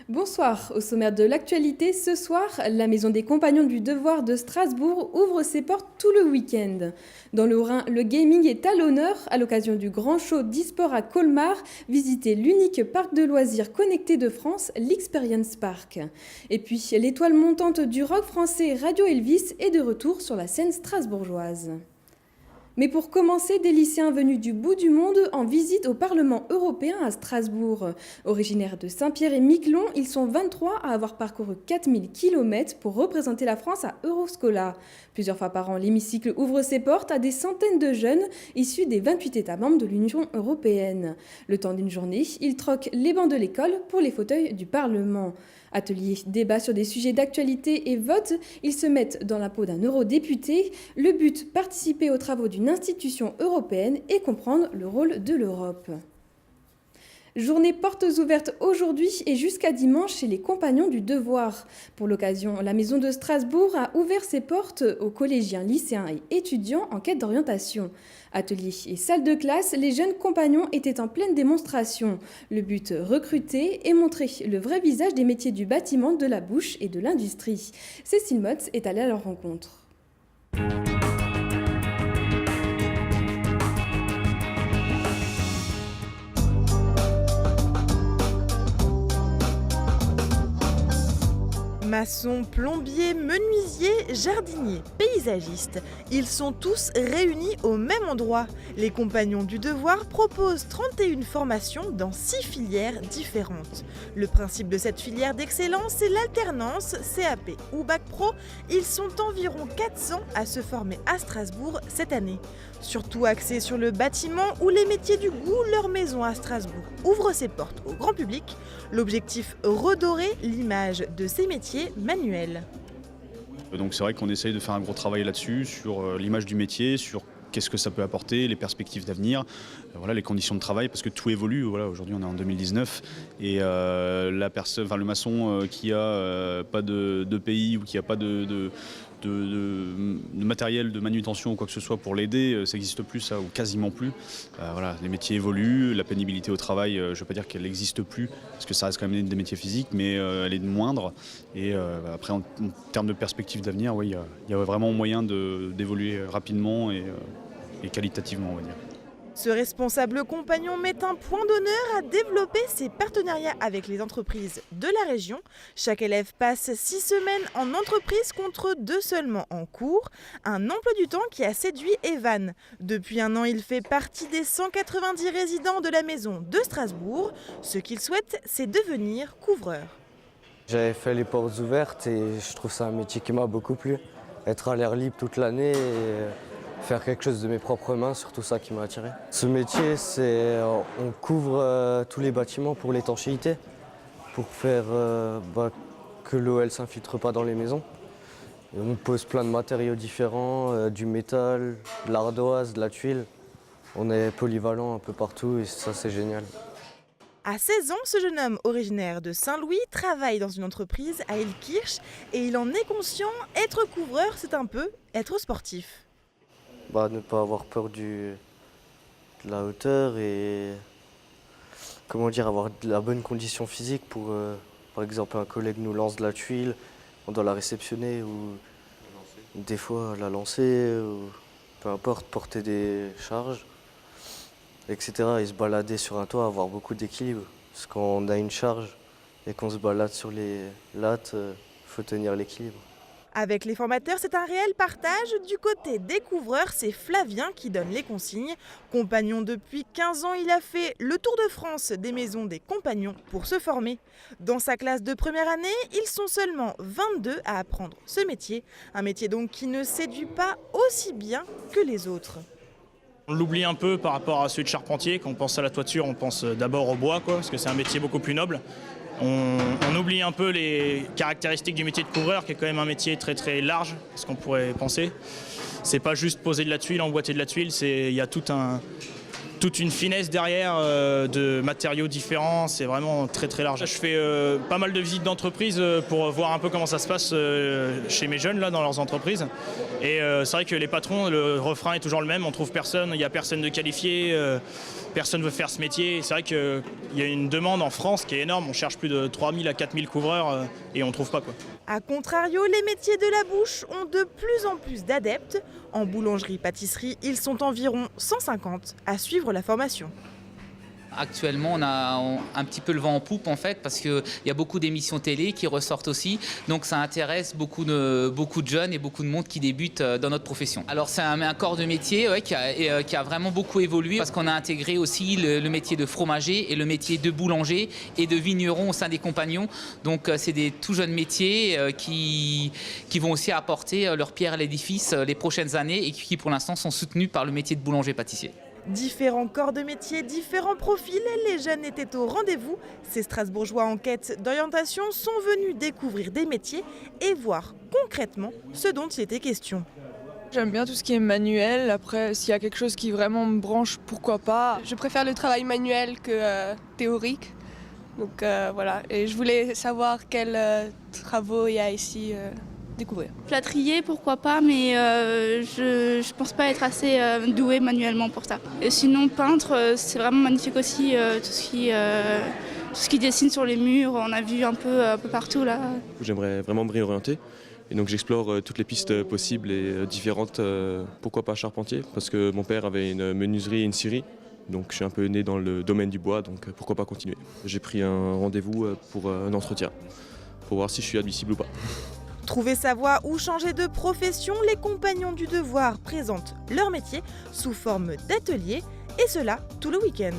Bonsoir, au sommaire de l'actualité, ce soir, la Maison des Compagnons du Devoir de Strasbourg ouvre ses portes tout le week-end. Dans le Rhin, le gaming est à l'honneur à l'occasion du grand show d'e-sport à Colmar. Visitez l'unique parc de loisirs connecté de France, l'Experience Park. Et puis, l'étoile montante du rock français Radio Elvis est de retour sur la scène strasbourgeoise. Mais pour commencer, des lycéens venus du bout du monde en visite au Parlement européen à Strasbourg. Originaires de Saint-Pierre-et-Miquelon, ils sont 23 à avoir parcouru 4000 km pour représenter la France à Euroscola. Plusieurs fois par an, l'hémicycle ouvre ses portes à des centaines de jeunes issus des 28 États membres de l'Union européenne. Le temps d'une journée, ils troquent les bancs de l'école pour les fauteuils du Parlement. Ateliers, débats sur des sujets d'actualité et votes, ils se mettent dans la peau d'un eurodéputé. Le but, participer aux travaux d'une institution européenne et comprendre le rôle de l'Europe. Journée portes ouvertes aujourd'hui et jusqu'à dimanche chez les Compagnons du Devoir. Pour l'occasion, la Maison de Strasbourg a ouvert ses portes aux collégiens, lycéens et étudiants en quête d'orientation. Ateliers et salles de classe, les jeunes compagnons étaient en pleine démonstration. Le but, recruter et montrer le vrai visage des métiers du bâtiment, de la bouche et de l'industrie. Cécile Motz est allée à leur rencontre. Maçons, plombiers, menuisiers, jardiniers, paysagistes, ils sont tous réunis au même endroit. Les Compagnons du Devoir proposent 31 formations dans 6 filières différentes. Le principe de cette filière d'excellence, c'est l'alternance, CAP ou Bac Pro. Ils sont environ 400 à se former à Strasbourg cette année. Surtout axés sur le bâtiment ou les métiers du goût, leur maison à Strasbourg ouvre ses portes au grand public. L'objectif, redorer l'image de ces métiers manuels. Donc c'est vrai qu'on essaye de faire un gros travail là-dessus, sur l'image du métier, sur qu'est-ce que ça peut apporter, les perspectives d'avenir, voilà, les conditions de travail, parce que tout évolue. Voilà, aujourd'hui on est en 2019 et le maçon qui a pas de pays ou qui n'a pas de matériel de manutention ou quoi que ce soit pour l'aider, ça n'existe plus, ça, ou quasiment plus. Voilà, les métiers évoluent, la pénibilité au travail, je ne veux pas dire qu'elle n'existe plus, parce que ça reste quand même des métiers physiques, mais elle est moindre. Et après, en termes de perspectives d'avenir, oui, il y a vraiment moyen d'évoluer rapidement et qualitativement, on va dire. Ce responsable compagnon met un point d'honneur à développer ses partenariats avec les entreprises de la région. Chaque élève passe 6 semaines en entreprise contre 2 seulement en cours. Un emploi du temps qui a séduit Evan. Depuis 1 an, il fait partie des 190 résidents de la maison de Strasbourg. Ce qu'il souhaite, c'est devenir couvreur. J'avais fait les portes ouvertes et je trouve ça un métier qui m'a beaucoup plu. Être à l'air libre toute l'année et faire quelque chose de mes propres mains, surtout ça qui m'a attiré. Ce métier, on couvre tous les bâtiments pour l'étanchéité, pour faire que l'eau ne s'infiltre pas dans les maisons. Et on pose plein de matériaux différents, du métal, de l'ardoise, de la tuile. On est polyvalent un peu partout et ça c'est génial. À 16 ans, ce jeune homme originaire de Saint-Louis travaille dans une entreprise à Elkirch et il en est conscient, être couvreur, c'est un peu être sportif. Ne pas avoir peur de la hauteur et avoir de la bonne condition physique pour, par exemple, un collègue nous lance de la tuile, on doit la réceptionner ou des fois la lancer, ou peu importe, porter des charges, etc. Et se balader sur un toit, avoir beaucoup d'équilibre. Parce qu'on a une charge et qu'on se balade sur les lattes, faut tenir l'équilibre. Avec les formateurs, c'est un réel partage. Du côté des couvreurs, c'est Flavien qui donne les consignes. Compagnon depuis 15 ans, il a fait le tour de France des maisons des compagnons pour se former. Dans sa classe de première année, ils sont seulement 22 à apprendre ce métier. Un métier donc qui ne séduit pas aussi bien que les autres. On l'oublie un peu par rapport à celui de charpentier. Quand on pense à la toiture, on pense d'abord au bois, parce que c'est un métier beaucoup plus noble. On oublie un peu les caractéristiques du métier de couvreur, qui est quand même un métier très très large, ce qu'on pourrait penser. C'est pas juste poser de la tuile, emboîter de la tuile, il y a tout toute une finesse derrière de matériaux différents, c'est vraiment très très large. Je fais pas mal de visites d'entreprises pour voir un peu comment ça se passe chez mes jeunes là, dans leurs entreprises. Et c'est vrai que les patrons, le refrain est toujours le même, on trouve personne, il n'y a personne de qualifié, personne ne veut faire ce métier. C'est vrai qu'il y a une demande en France qui est énorme, on cherche plus de 3000 à 4000 couvreurs et on ne trouve pas quoi. A contrario, les métiers de la bouche ont de plus en plus d'adeptes. En boulangerie-pâtisserie, ils sont environ 150 à suivre la formation. Actuellement, on a un petit peu le vent en poupe en fait parce qu'il y a beaucoup d'émissions télé qui ressortent aussi. Donc ça intéresse beaucoup de jeunes et beaucoup de monde qui débutent dans notre profession. Alors c'est un corps de métier qui a vraiment beaucoup évolué parce qu'on a intégré aussi le métier de fromager et le métier de boulanger et de vigneron au sein des compagnons. Donc c'est des tout jeunes métiers qui vont aussi apporter leur pierre à l'édifice les prochaines années et qui pour l'instant sont soutenus par le métier de boulanger-pâtissier. Différents corps de métier, différents profils, les jeunes étaient au rendez-vous. Ces Strasbourgeois en quête d'orientation sont venus découvrir des métiers et voir concrètement ce dont il était question. J'aime bien tout ce qui est manuel, après s'il y a quelque chose qui vraiment me branche, pourquoi pas. Je préfère le travail manuel que théorique, donc voilà. Et je voulais savoir quels travaux il y a ici. Découvrir. Plâtrier, pourquoi pas, mais je pense pas être assez douée manuellement pour ça. Et sinon, peintre, c'est vraiment magnifique aussi, tout ce qui dessine sur les murs, on a vu un peu partout là. J'aimerais vraiment me réorienter et donc j'explore toutes les pistes possibles et différentes, pourquoi pas charpentier, parce que mon père avait une menuiserie et une scierie. Donc je suis un peu né dans le domaine du bois, donc pourquoi pas continuer. J'ai pris un rendez-vous pour un entretien, pour voir si je suis admissible ou pas. Trouver sa voie ou changer de profession, les compagnons du devoir présentent leur métier sous forme d'atelier, et cela tout le week-end.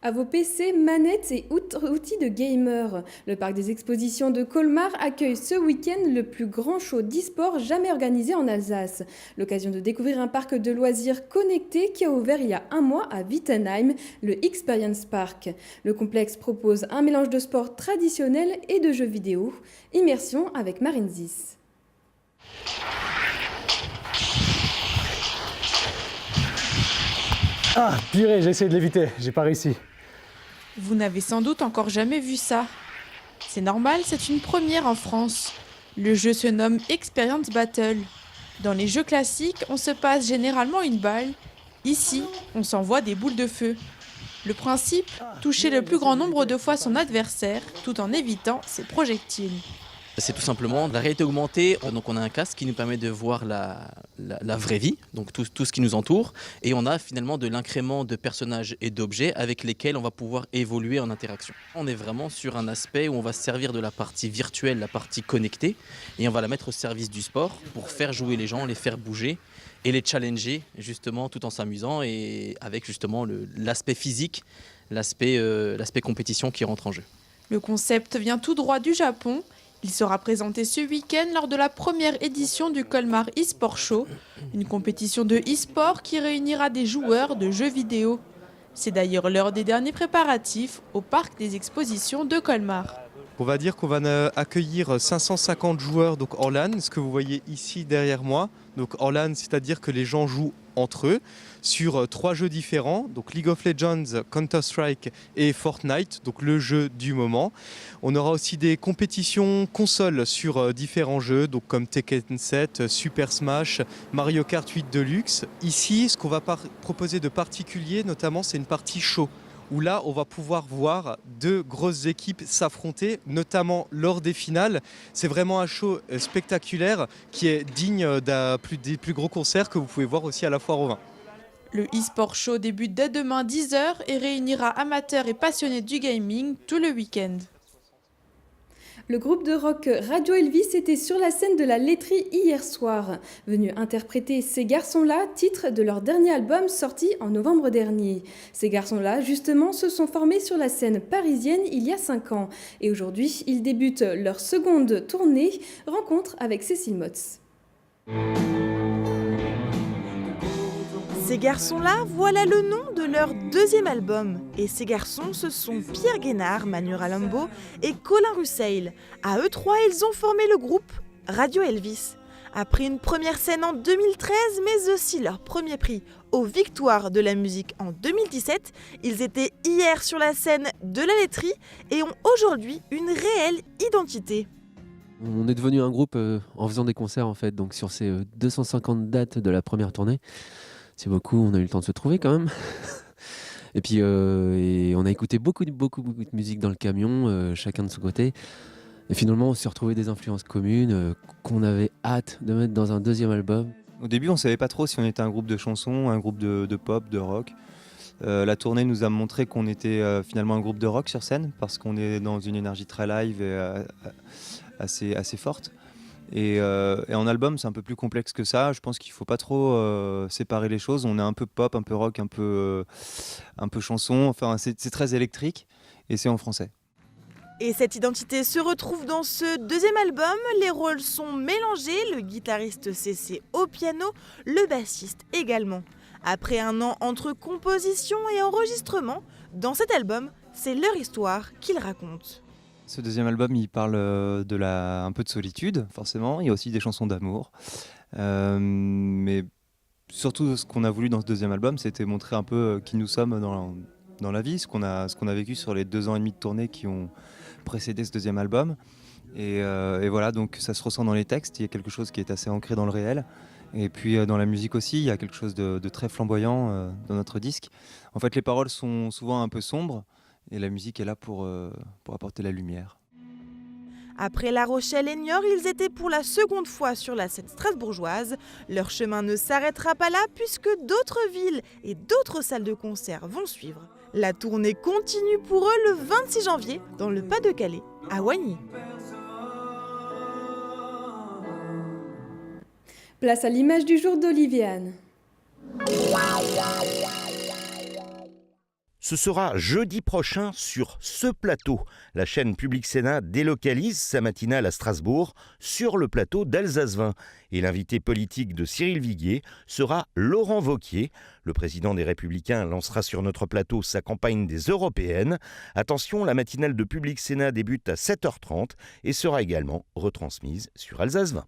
À vos PC, manettes et outils de gamer. Le parc des expositions de Colmar accueille ce week-end le plus grand show d'e-sport jamais organisé en Alsace. L'occasion de découvrir un parc de loisirs connecté qui a ouvert il y a un mois à Wittenheim, le Experience Park. Le complexe propose un mélange de sport traditionnel et de jeux vidéo. Immersion avec Marine Zis. Ah, purée, j'ai essayé de l'éviter, j'ai pas réussi. Vous n'avez sans doute encore jamais vu ça. C'est normal, c'est une première en France. Le jeu se nomme Experience Battle. Dans les jeux classiques, on se passe généralement une balle. Ici, on s'envoie des boules de feu. Le principe, toucher le plus grand nombre de fois son adversaire, tout en évitant ses projectiles. C'est tout simplement de la réalité augmentée. Donc on a un casque qui nous permet de voir la vraie vie, donc tout ce qui nous entoure. Et on a finalement de l'incrément de personnages et d'objets avec lesquels on va pouvoir évoluer en interaction. On est vraiment sur un aspect où on va se servir de la partie virtuelle, la partie connectée, et on va la mettre au service du sport pour faire jouer les gens, les faire bouger et les challenger justement tout en s'amusant et avec justement l'aspect physique, l'aspect compétition qui rentre en jeu. Le concept vient tout droit du Japon. Il sera présenté ce week-end lors de la première édition du Colmar eSport Show, une compétition de e-sport qui réunira des joueurs de jeux vidéo. C'est d'ailleurs l'heure des derniers préparatifs au parc des expositions de Colmar. On va dire qu'on va accueillir 550 joueurs donc en LAN, ce que vous voyez ici derrière moi. Donc en LAN, c'est-à-dire que les gens jouent entre eux sur 3 jeux différents, donc League of Legends, Counter-Strike et Fortnite, donc le jeu du moment. On aura aussi des compétitions consoles sur différents jeux, donc comme Tekken 7, Super Smash, Mario Kart 8 Deluxe. Ici, ce qu'on va proposer de particulier, notamment, c'est une partie show, où là, on va pouvoir voir 2 grosses équipes s'affronter, notamment lors des finales. C'est vraiment un show spectaculaire qui est digne des plus gros concerts que vous pouvez voir aussi à la Foire aux Vins. Le e-sport show débute dès demain 10h et réunira amateurs et passionnés du gaming tout le week-end. Le groupe de rock Radio Elvis était sur la scène de la laiterie hier soir. Venu interpréter Ces garçons-là, titre de leur dernier album sorti en novembre dernier. Ces garçons-là, justement, se sont formés sur la scène parisienne il y a 5 ans. Et aujourd'hui, ils débutent leur seconde tournée, rencontre avec Cécile Motz. Ces garçons-là, voilà le nom de leur deuxième album. Et ces garçons, ce sont Pierre Guénard, Manu Ralambo et Colin Russeil. À eux 3, ils ont formé le groupe Radio Elvis. Après une première scène en 2013, mais aussi leur premier prix aux Victoires de la musique en 2017, ils étaient hier sur la scène de la laiterie et ont aujourd'hui une réelle identité. On est devenu un groupe en faisant des concerts en fait, donc sur ces 250 dates de la première tournée, c'est beaucoup, on a eu le temps de se trouver quand même. Et puis et on a écouté beaucoup de musique dans le camion, chacun de son côté. Et finalement on s'est retrouvé des influences communes qu'on avait hâte de mettre dans un deuxième album. Au début on ne savait pas trop si on était un groupe de chansons, un groupe de pop, de rock. La tournée nous a montré qu'on était finalement un groupe de rock sur scène parce qu'on est dans une énergie très live et assez forte. Et en album c'est un peu plus complexe que ça. Je pense qu'il ne faut pas trop séparer les choses. On est un peu pop, un peu rock, un peu chanson. Enfin c'est très électrique et c'est en français. Et cette identité se retrouve dans ce deuxième album. Les rôles sont mélangés, le guitariste CC au piano, le bassiste également. Après un an entre composition et enregistrement, dans cet album, c'est leur histoire qu'ils racontent. Ce deuxième album, il parle un peu de solitude, forcément. Il y a aussi des chansons d'amour. Mais surtout, ce qu'on a voulu dans ce deuxième album, c'était montrer un peu qui nous sommes dans la vie, ce qu'on a vécu sur les 2 ans et demi de tournée qui ont précédé ce deuxième album. Et voilà, donc ça se ressent dans les textes. Il y a quelque chose qui est assez ancré dans le réel. Et puis dans la musique aussi, il y a quelque chose de très flamboyant dans notre disque. En fait, les paroles sont souvent un peu sombres et la musique est là pour apporter la lumière. Après La Rochelle et Niort, ils étaient pour la seconde fois sur la scène strasbourgeoise. Leur chemin ne s'arrêtera pas là puisque d'autres villes et d'autres salles de concert vont suivre. La tournée continue pour eux le 26 janvier dans le Pas-de-Calais, à Wagny. Place à l'image du jour d'Oliviane. Ce sera jeudi prochain sur ce plateau. La chaîne Public Sénat délocalise sa matinale à Strasbourg sur le plateau d'Alsace 20. Et l'invité politique de Cyril Viguier sera Laurent Wauquiez. Le président des Républicains lancera sur notre plateau sa campagne des Européennes. Attention, la matinale de Public Sénat débute à 7h30 et sera également retransmise sur Alsace 20.